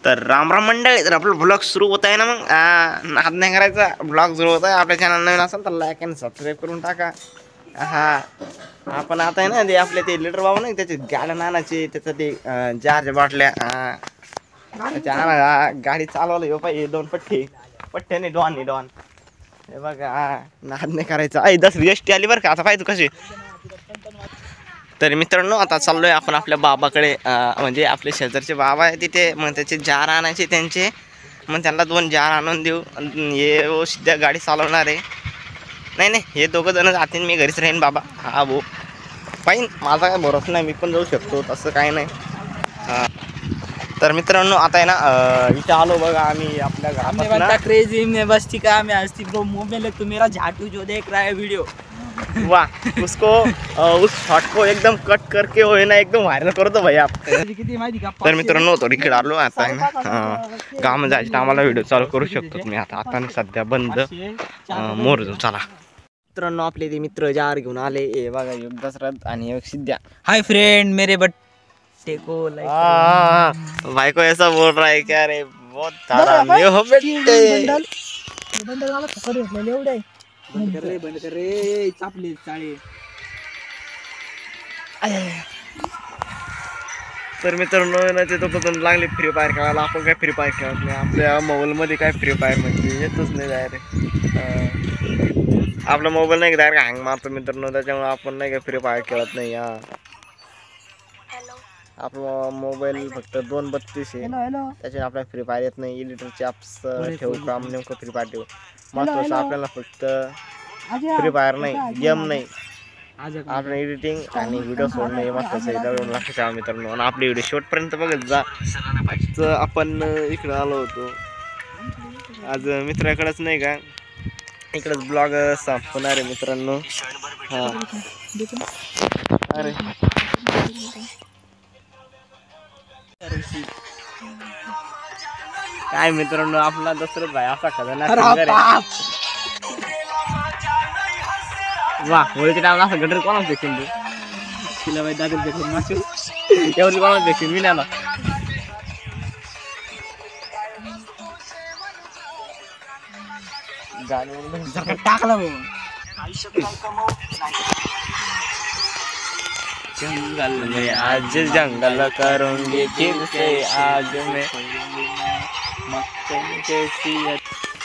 तर राम राम मंडळी, तर आपला ब्लॉग सुरू होत आहे ना. मग नाद नाही करायचा, ब्लॉग सुरू होत आहे. आपल्या चॅनल नवीन असेल तर लाईक आणि सबस्क्राईब करून टाका. हा, आपण आता आहे ना ते आपले ते लिटर बाबा नाही त्याचे गाड्या नानाचे, त्याचं ते जारच्या बाटल्या गाडी चालवलं हो पाहिजे. दोन पट्टे नाही, डॉन हे बघा. नाद नाही करायचा. आई 10 एसटी आली बरं का आता, पाहिजे कशी. तर मित्रांनो आता चाललोय आपण आपल्या बाबाकडे, म्हणजे आपले शेजारचे बाबा आहे तिथे. मग त्याचे जार आणायचे त्यांचे, मग त्यांना 2 जार आणून देऊ. हे सध्या गाडी चालवणार आहे. नाही हे दोघं जण जातील, मी घरीच राहीन बाबा. हा भाऊ पाहिन, माझा काय भरोसा नाही, मी पण जाऊ शकतो तसं काही नाही. हां, तर मित्रांनो आता आहे ना इथं आलो बघा आम्ही आपल्या घरात. क्रेजी में बस ठीक है, मैं हस्ती ब्रो मोबाइल तो मेरा झाटू जो देख रहा है वीडियो, वाह उसको उस शॉट को एकदम कट करके हो ना एकदम व्हायरल करतो भाई आप. तर मित्रांनो थोडी खेळ आलो आता आहे ना गावामध्ये जायचं आम्हाला व्हिडिओ चालू करू शकतो तुम्ही. आता सध्या बंद मोर जाऊ. चला मित्रांनो, आपले ते मित्र जार घेऊन आले. हे बघा योग दशरथ आणि योग सिद्ध्या. हाय फ्रेंड, मेरे बट्टे को लाइक. भाई को ऐसा बोल रहा है क्या रे, बहुत तारा मी हो बेटे. बंद कर रे चापले चाळे. तर मित्रांनो ना ते दोघं लागले फ्री फायर खेळायला. आपण काय फ्री फायर खेळत नाही, आपल्या मोबाईलमध्ये काय फ्री फायर म्हणजे येतच नाही डायरेक्ट. आपला मोबाईल नाही डायरेक्ट हँग मारतो मित्रांनो, त्याच्यामुळे आपण नाही काय फ्री फायर खेळत नाही. आपला मोबाईल फक्त 232 आहे, त्याच्याने आपल्याला फ्री फायर येत नाही. एडिटरचे ॲप्स ठेवू काम नेमकं फ्री फायर ठेवू. महत्वाचं आपल्याला फक्त फ्री फायर नाही, गेम नाही, आपलं एडिटिंग आणि व्हिडिओ सोडणं हे महत्वाचं आहे. त्यावेळी लक्षात ठेवा मित्रांनो. आणि आपले व्हिडिओ शेवटपर्यंत बघत जा. आज आपण इकडं आलो होतो, आज मित्राकडेच नाही का, इकडंच ब्लॉग संपवणार आहे मित्रांनो. हां अरे काय मित्रांनो, आपला दसरथ भाई असा खजाना. वा होळीच्या टाइमला असं गटर कोणाच देखील तू तिला बाई दादर देखील मासे एवढी कोणाच देखील मी नाही. गाडी टाकला जंगल में आज जंगल करूंगी फिर से आज मैं.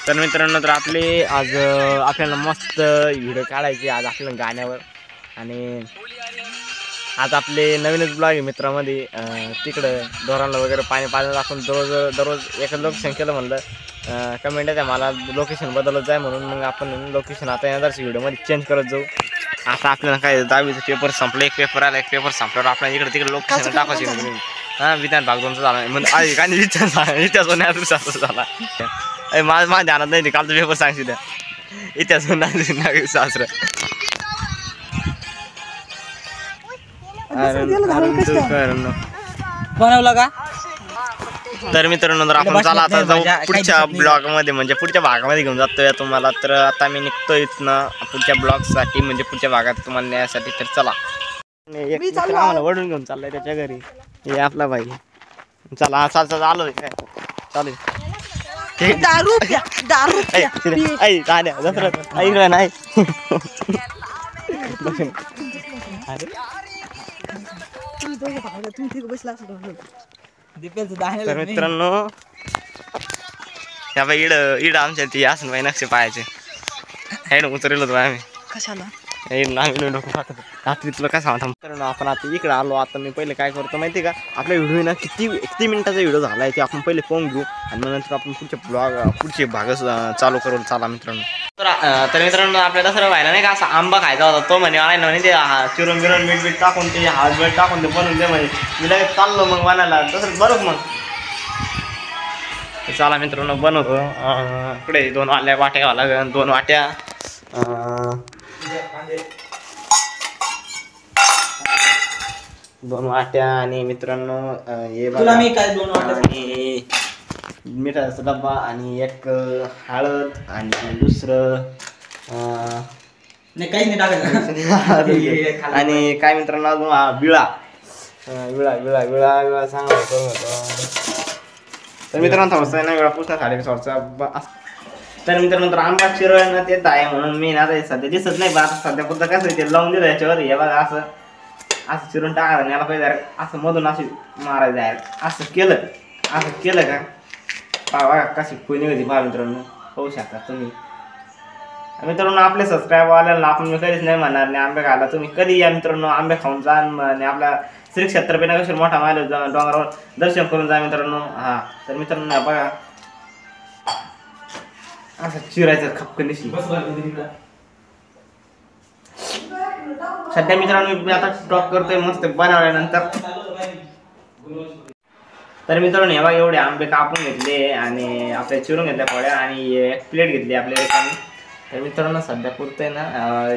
तर मित्रांनो, तर आपले आज आपल्याला मस्त व्हिडिओ काढायचे आज आपल्या गाण्यावर. आणि आज आपले नवीनच ब्लॉग आहे मित्रामध्ये. तिकडं ढोरांना वगैरे पाणी आपण दररोज एकच लोकेशन केलं म्हणलं. कमेंट आहे मला लोकेशन बदलत जाय म्हणून. मग आपण लोकेशन आता येणारच व्हिडिओमध्ये चेंज करत जाऊ. आता आपल्याला काय 10वीचं पेपर संपलं, एक पेपर आला, एक पेपर संपल्यावर आपल्याला इकडे तिकडे लोकेशन टाकायची. हां विधान भाग 2चा झाला म्हणजे आधी काय इतिहास होण्याचा झाला. माझ्या ध्यानात नाही, कालचा पेपर सांगशील द्या इतिहास नागरिकशास्त्र. बनवला का. तर मित्रांनो, आपण चला आता जाऊ पुढच्या ब्लॉग मध्ये, म्हणजे पुढच्या भागामध्ये घेऊन जातोय तुम्हाला. तर आता मी निघतो इथनं पुढच्या ब्लॉग साठी, म्हणजे पुढच्या भागात तुम्हाला न्यायसाठी. तर चला, आम्हाला वडून घेऊन चाललाय त्याच्या घरी. हे आपला भाई. चला चाल आलोय काय चालू दारू नाही. तर मित्रांनो, या बाई इड आमच्या ती असं बाई नक्षे पाहायचे हे उतरलो होतो आम्ही. कशाला रात्री तुला काय सांगता मित्रांनो. आपण आता इकडे आलो. आता मी पहिले काय करतो माहिती का, आपल्या व्हिडिओ ना किती मिनिटाचा व्हिडिओ झाला आहे ते आपण पहिले पाहून घेऊ आणि नंतर आपण पुढचे भाग चालू करू. चला मित्रांनो. तर मित्रांनो, आपल्याला सर्व व्हायला नाही का असा आंबा खायचा होता. तो म्हणे ते चिरून बिरून मीठ टाकून ते हळद टाकून ते बनवून दे म्हणे. मी लगेच चाललो मग बनायला. तसं बरोबर मग चला मित्रांनो बनवतो. पुढे 2 वाट्या घ्यावं लागेल, 2 वाट्या 2 वाट्या. आणि मित्रांनो हे बघा मी काय 2 वाट्या आणि मिठाचा डब्बा आणि एक हळद आणि दुसरं नाही काही नाही टाकायचं. आणि काय मित्रांनो अजून विळा सांगायचं होतं. तर मित्रांनो थोडासा ना वेळा पुसण्यासाठी थोडासा तर मित्रांनो आंबा चिरवणं ते आहे म्हणून मी ना सध्या दिसत नाही पण आता सध्या पुरतं कसं ते लावून दिलं याच्यावर हे बघा असं असं चिरून टाकायचं याला पाहिजे असं मधून अशी मारायचं आहे असं केलं का बघा कशी कोणी होती बघा मित्रांनो होऊ शकता तुम्ही मित्रांनो आपले सबस्क्राईब वाल्याला आपण मी कधीच नाही म्हणणार नाही आंबे खायला तुम्ही कधी या मित्रांनो आंबे खाऊन जा आणि आपला श्री क्षेत्र नगेश्वर मोठा माल डोंगरावर दर्शन करून जा मित्रांनो हा तर मित्रांनो बघा असं चिरायचं खपकनीशी सध्या मित्रांनो मी आता स्टॉक करतोय मस्त बनवल्यानंतर तर मित्रांनो हे बघा एवढे आंबे कापून घेतले आणि आपल्या चिरून घेतल्या पोळ्या आणि एक प्लेट घेतली आपल्या एकाने तर मित्रांनो सध्या पुरतंय ना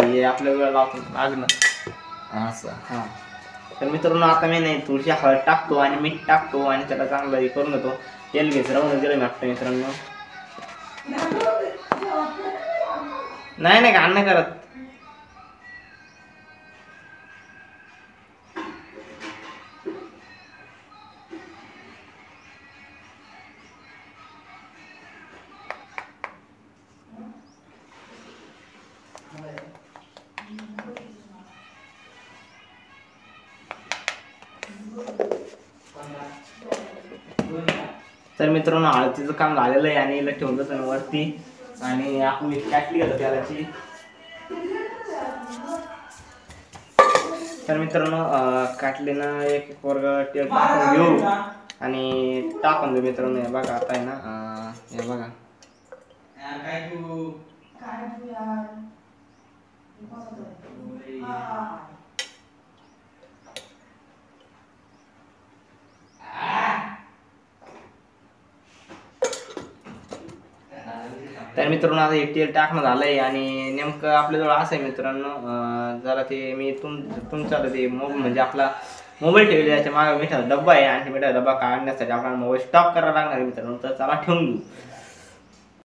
हे आपल्या वेळ लागणं असं हां तर मित्रांनो आता मी नाही थोडीशी हळद टाकतो आणि मीठ टाकतो आणि त्याला चांगलं हे करून घेतो तेल घ्यायचं राहून दिलं मी वाटतं मित्रांनो नाही घाण नाही करत तर मित्रांनो हळदीचं काम झालेलं आहे आणि हिला ठेवलं होतं वरती आणि आपण काटली घेतो त्यालाची तर मित्रांनो काटली ना एक वर्ग तेल टाकून घेऊ आणि टाकून देऊ मित्रांनो हे बघा आता आहे ना हे बघा तर मित्रांनो आता हे तेल टाकणं झालंय आणि नेमकं आपल्याजवळ असं आहे मित्रांनो जरा ते मी तुमचा ते म्हणजे आपला मोबाईल ठेवले त्याच्या मागे मिठाचा डब्बा आहे आणि मिठाचा डब्बा काढण्यासाठी आपल्याला मोबाईल स्टॉप करायला लागणार आहे मित्रांनो तर चला ठेवून घेऊ